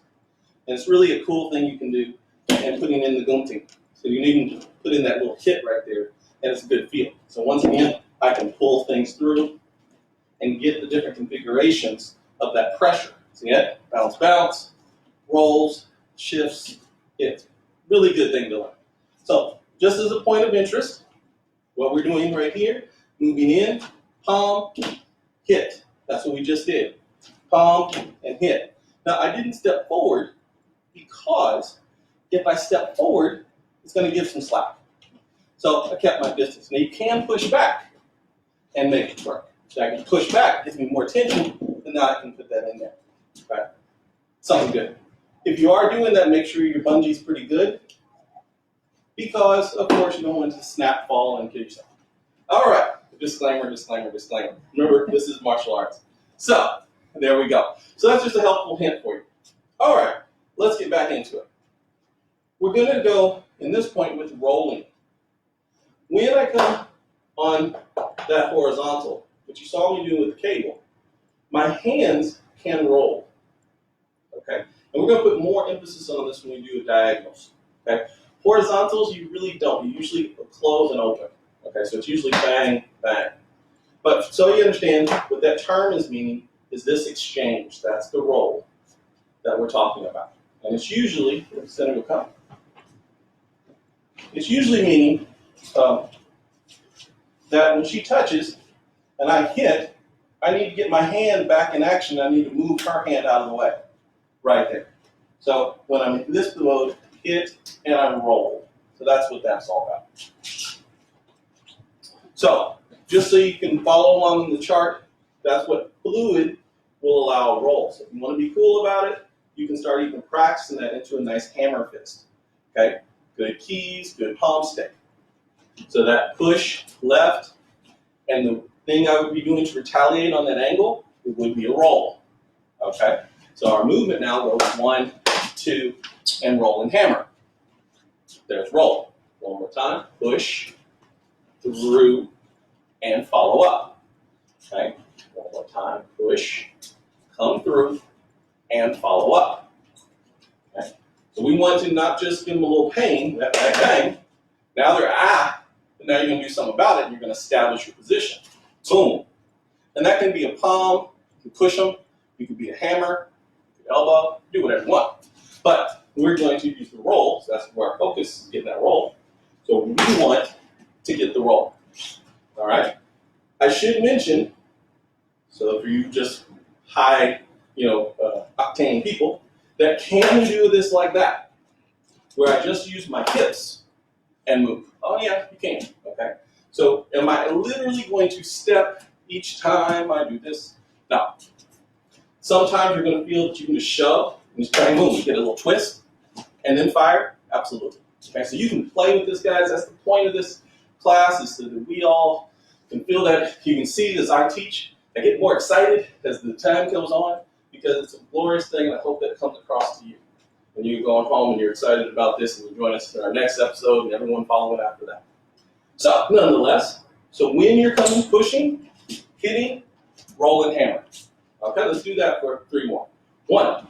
And it's really a cool thing you can do and putting in the gunting. So you need to put in that little hit right there, and it's a good feel. So once again, I can pull things through and get the different configurations of that pressure. See it? Bounce, bounce, rolls, shifts, hits. Really good thing to learn. So just as a point of interest, what we're doing right here, moving in, palm, hit. That's what we just did. Palm and hit. Now I didn't step forward because if I step forward, it's going to give some slack. So I kept my distance. Now you can push back and make it work. So I can push back, gives me more tension, and now I can put that in there. Okay? Something good. If you are doing that, make sure your bungee's pretty good, because of course you don't want to snap, fall, and kill yourself. All right. Disclaimer, disclaimer, disclaimer. Remember, this is martial arts. So there we go. So that's just a helpful hint for you. All right. Let's get back into it. We're going to go, in this point, with rolling. When I come on that horizontal, which you saw me do with the cable, my hands can roll. Okay? And we're going to put more emphasis on this when we do diagonals. Okay? Horizontals, you really don't. You usually close and open. Okay? So it's usually bang, bang. But so you understand what that term is meaning is this exchange. That's the roll that we're talking about. And it's usually, center will come. It's usually meaning that when she touches and I hit, I need to get my hand back in action. I need to move her hand out of the way, right there. So when I'm in this mode, hit and I roll. So that's what that's all about. So just so you can follow along in the chart, that's what fluid will allow a roll. So if you want to be cool about it, you can start even practicing that into a nice hammer fist. Okay? Good keys, good palm stick. So that push left, and the thing I would be doing to retaliate on that angle, it would be a roll. Okay? So our movement now goes 1, 2, and roll and hammer. There's roll. One more time. Push, through, and follow up. Okay? One more time. Push, come through, and follow up. Okay? So we want to not just give them a little pain, that bang, bang. Now they're but now you're going to do something about it, and you're going to establish your position. Boom. And that can be a palm, you can push them, you can be a hammer, elbow, do whatever you want. But we're going to use the roll, so that's where our focus is, getting that roll. So we want to get the roll. All right? I should mention, so for you just high, octane people, that can do this like that, where I just use my hips and move. Oh yeah, you can, okay? So am I literally going to step each time I do this? No. Sometimes you're going to feel that you can just shove and just try and move. You get a little twist and then fire. Absolutely. Okay, so you can play with this, guys. That's the point of this class, is so that we all can feel that. You can see as I teach, I get more excited as the time goes on because it's a glorious thing, and I hope that it comes across to you. When you're going home and you're excited about this, and you join us in our next episode and everyone following after that. So, nonetheless, when you're coming, pushing, hitting, roll, and hammer. Okay, let's do that for 3 more. 1,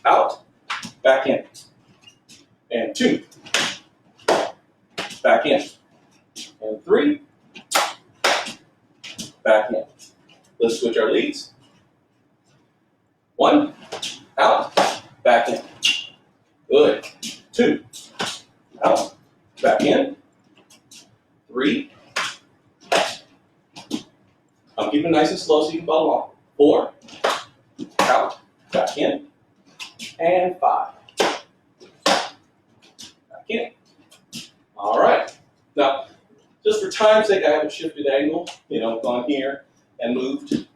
out, back in. And 2, back in. And 3, back in. Let's switch our leads. 1, out, back in. Good. 2, out, back in. 3. I'm keeping it nice and slow so you can follow along. 4, out, back in. And 5. Back in. All right. Now, just for time's sake, I have a shifted angle, gone here and moved.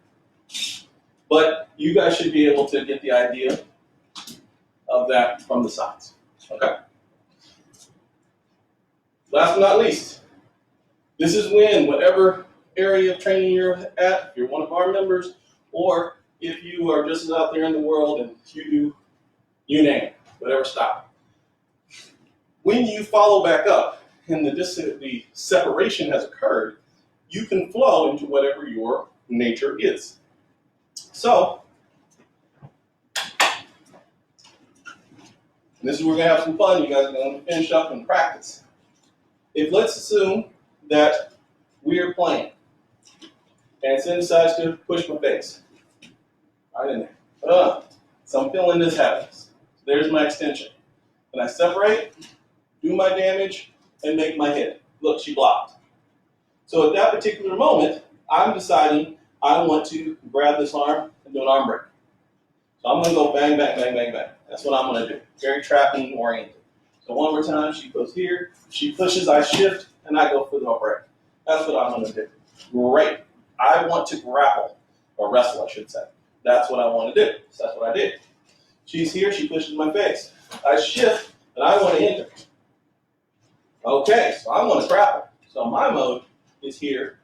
But you guys should be able to get the idea of that from the sides. Okay? Last but not least, this is when, whatever area of training you're at, if you're one of our members, or if you are just out there in the world and you do, you name it, whatever style. When you follow back up and the separation has occurred, you can flow into whatever your nature is. So, this is where we're going to have some fun. You guys are going to finish up and practice. Let's assume that we are playing, and Sin decides to push my face. Right in there. So I'm feeling this happens. There's my extension. And I separate, do my damage, and make my hit. Look, she blocked. So at that particular moment, I'm deciding I want to grab this arm and do an arm break. So I'm going to go bang, bang, bang, bang, bang. That's what I'm going to do. Very trapping oriented. So one more time, she goes here, she pushes, I shift, and I go for the break. That's what I'm going to do. Great. I want to grapple, or wrestle, I should say. That's what I want to do. So that's what I did. She's here, she pushes my face. I shift, and I want to enter. Okay, so I want to grapple. So my mode is here,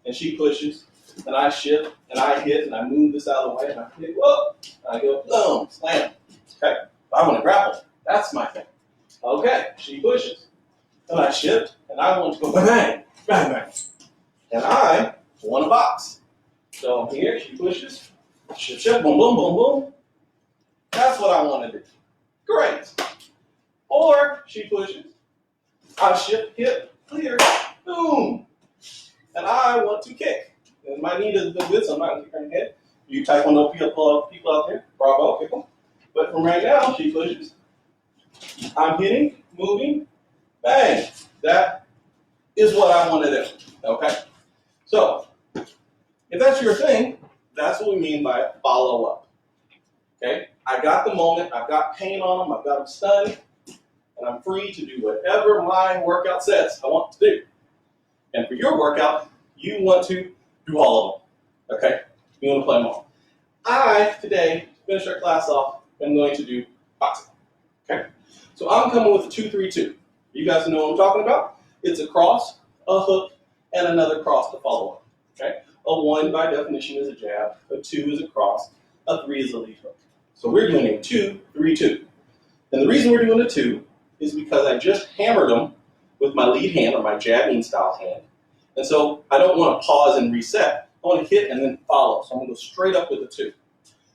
and she pushes, and I shift, and I hit, and I move this out of the way, and I hit, whoa, and I go, boom, slam. Okay, I want to grapple. That's my thing. Okay, she pushes, and I shift, and I want to go bang, bang, bang. And I want to box. So here, she pushes, shift, shift, boom, boom, boom, boom. That's what I want to do. Great. Or she pushes, I shift, hit, clear, boom. And I want to kick. And my knee doesn't feel good, so I'm not going to kick her in the head. You Taekwondo people out there, bravo, kick them. But from right now, she pushes. I'm hitting, moving, bang. That is what I want to do, okay? So, if that's your thing, that's what we mean by follow-up, okay? I got the moment, I've got pain on them, I've got them stunned, and I'm free to do whatever my workout says I want to do. And for your workout, you want to do all of them, okay? You want to play them all. I, today, to finish our class off, am going to do boxing, okay? So I'm coming with a 2-3-2. You guys know what I'm talking about? It's a cross, a hook, and another cross to follow up. Okay? A 1 by definition is a jab, a 2 is a cross, a 3 is a lead hook. So we're doing a 2, 3, 2. And the reason we're doing a 2 is because I just hammered them with my lead hand or my jabbing style hand. And so I don't want to pause and reset. I want to hit and then follow. So I'm going to go straight up with a 2.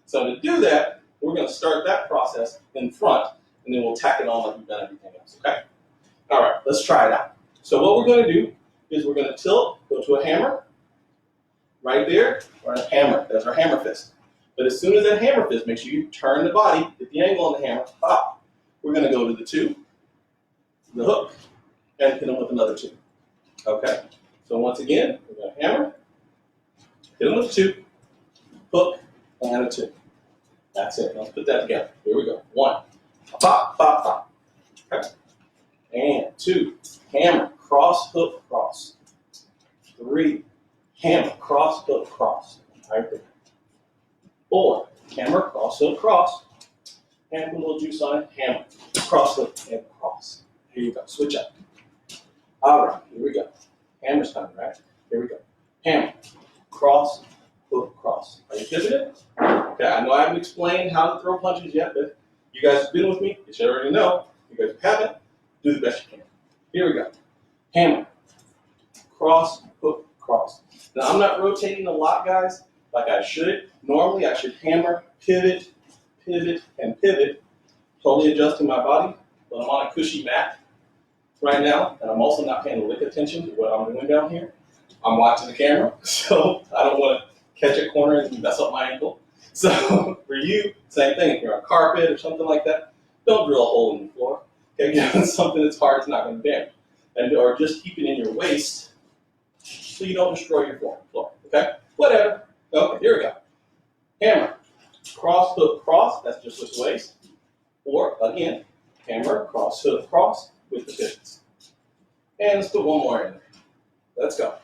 So to do that, we're going to start that process in front, and then we'll tack it on like we've done everything else, okay? All right, let's try it out. So what we're going to do is we're going to tilt, go to a hammer. Right there, or a hammer. That's our hammer fist. But as soon as that hammer fist, make sure you turn the body, get the angle on the hammer, pop. We're going to go to the 2, the hook, and hit them with another 2. Okay? So once again, we're going to hammer, hit them with a 2, hook, and a 2. That's it. Let's put that together. Here we go. 1, pop, pop, pop. Okay? And 2, hammer, cross, hook, cross. 3, hammer, cross, hook, cross. Right there. 4, hammer, cross, hook, cross. And put a little juice on it. Hammer, cross, hook, and cross. Here you go. Switch up. All right. Here we go. Hammer's coming, right? Here we go. Hammer, cross, hook, cross. Are you pivoting? Okay. I know I haven't explained how to throw punches yet, but you guys have been with me. You should already know. You guys haven't. Do the best you can. Here we go. Hammer, cross, hook, cross. Now, I'm not rotating a lot, guys, like I should. Normally, I should hammer, pivot, pivot, and pivot, totally adjusting my body, but I'm on a cushy mat right now, and I'm also not paying a lick attention to what I'm doing down here. I'm watching the camera, so I don't want to catch a corner and mess up my ankle. So for you, same thing. If you're on carpet or something like that, don't drill a hole in the floor. Okay, doing something that's hard is not going to damage. And or just keep it in your waist so you don't destroy your floor. Okay? Whatever. Okay, here we go. Hammer. Cross, hook, cross. That's just with the waist. Or, again, hammer, cross, hook, cross with the pivots. And let's put one more in there. Let's go.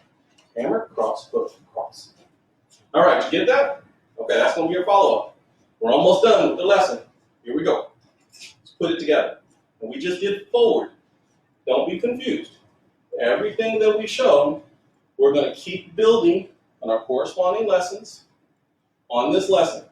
Hammer, cross, hook, cross. All right, you get that? Okay, that's going to be your follow-up. We're almost done with the lesson. Here we go. Let's put it together. And we just did forward. Don't be confused. Everything that we showed, we're going to keep building on our corresponding lessons on this lesson.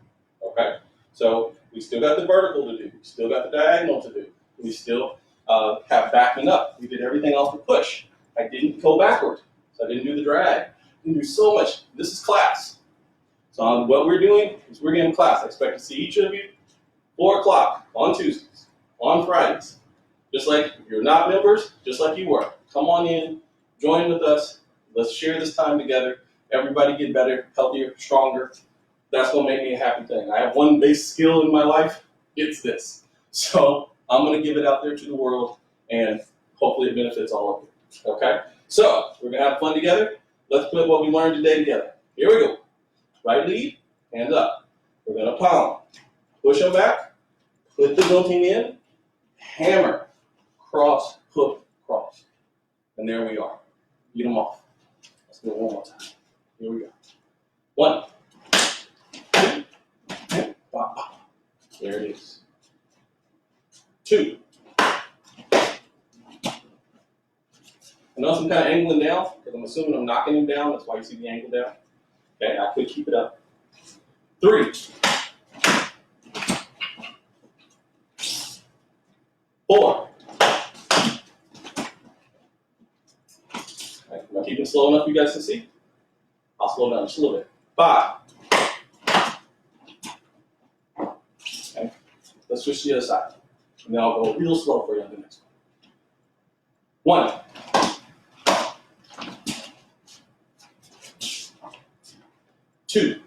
Okay? So we still got the vertical to do. We still got the diagonal to do. We still have backing up. We did everything else with push. I didn't go backward. So I didn't do the drag. I didn't do so much. This is class. So what we're doing is we're getting class. I expect to see each of you 4 o'clock on Tuesdays, on Fridays. Just like if you're not members, just like you were. Come on in, join with us. Let's share this time together. Everybody get better, healthier, stronger. That's going to make me a happy thing. I have one base skill in my life. It's this. So I'm going to give it out there to the world, and hopefully it benefits all of you. Okay? So we're going to have fun together. Let's put what we learned today together. Here we go. Right lead, hands up. We're going to palm. Push them back. Put the guillotine in. Hammer. Cross, hook, cross. And there we are. Get them off. Let's do it one more time. Here we go. 1, 2, bop, bop. There it is. 2. I notice I'm kind of angling down because I'm assuming I'm knocking him down. That's why you see the angle down. Okay, I could keep it up. 3. 4. Right, am I keeping it slow enough for you guys to see? I'll slow down just a little bit. 5. Okay, let's switch to the other side. And then I'll go real slow for you on the next one. 1. 2.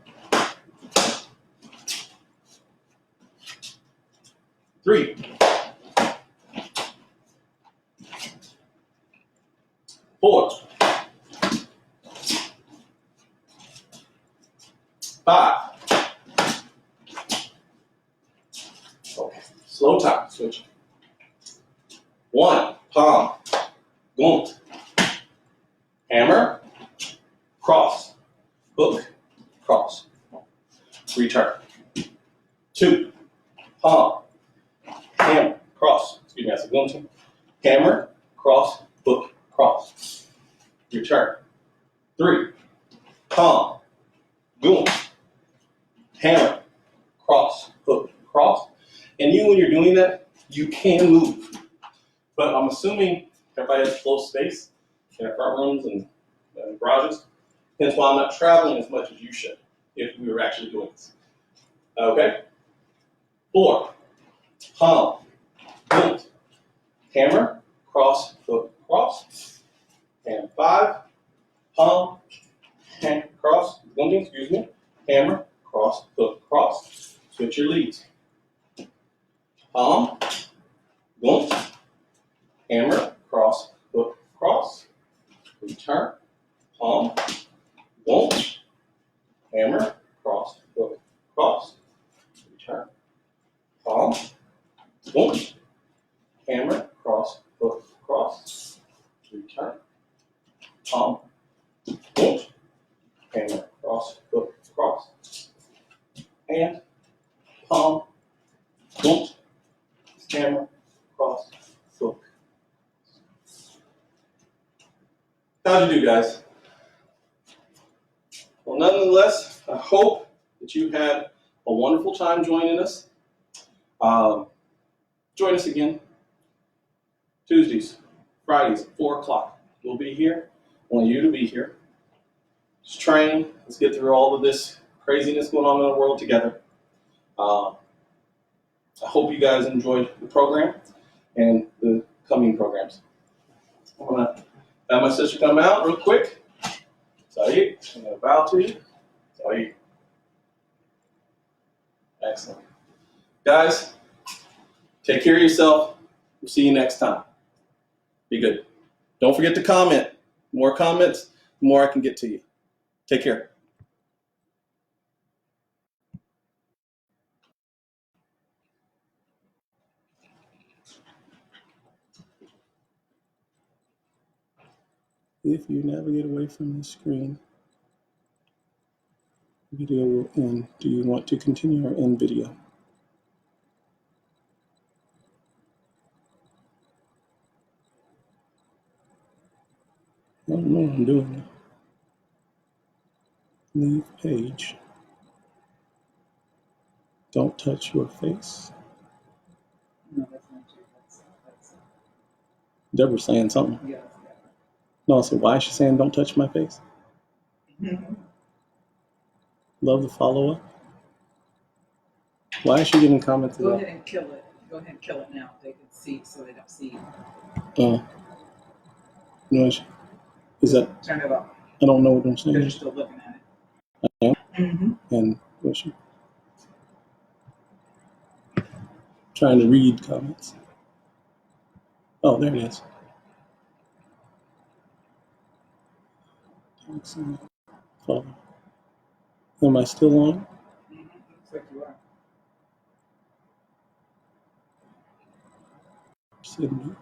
3. 4. 5. Okay, slow time, switch. 1, palm, gunt, hammer, cross, hook, cross, return. 2, palm, hammer, cross, excuse me, that's a gunt, hammer, cross, hook, cross. Return. 3. Palm. Boom. Hammer. Cross. Hook. Cross. And you, when you're doing that, you can move. But I'm assuming everybody has close space in their front rooms and garages. Hence why I'm not traveling as much as you should if we were actually doing this. Okay? 4. Palm. Boom. Hammer. Cross. Hook. Cross. And 5. Palm. Cross. Excuse me. Hammer. Cross. Hook. Cross. Switch your leads. Palm. Boom. Hammer. Cross. Hook. Cross. Return. Palm. Boom. Hammer. Cross. Hook. Cross. Return. Palm. Boom. Hammer. Cross. Hook. Cross. Return. Palm. Boom. Hammer. Cross. Hook. Cross. And palm. Boom. Hammer. Cross. Hook. How'd you do, guys? Well, nonetheless, I hope that you had a wonderful time joining us. Join us again Tuesdays, Fridays at 4 o'clock. We'll be here. I want you to be here. Just train. Let's get through all of this craziness going on in the world together. I hope you guys enjoyed the program and the coming programs. I'm going to have my sister come out real quick. Saeed, I'm going to bow to you. Saeed. Excellent. Guys, take care of yourself. We'll see you next time. Be good. Don't forget to comment. The more comments, the more I can get to you. Take care. If you navigate away from the screen, video will end. Do you want to continue or end video? I don't know what I'm doing. Leave page. Don't touch your face. No, that's not true. That's Deborah's saying something. yes. No, I said, why is she saying don't touch my face? Love the follow-up. Why is she getting comments Go about? ahead and kill it. Go ahead and kill it now. They can see so they don't see No, is that? Turn it off. I don't know what I'm Because you're saying. still looking at it. I am. Mm-hmm. And what's she? Trying to read comments. Oh, there it is. Follow. Am I still on? Mm-hmm. Looks like you are. Sydney.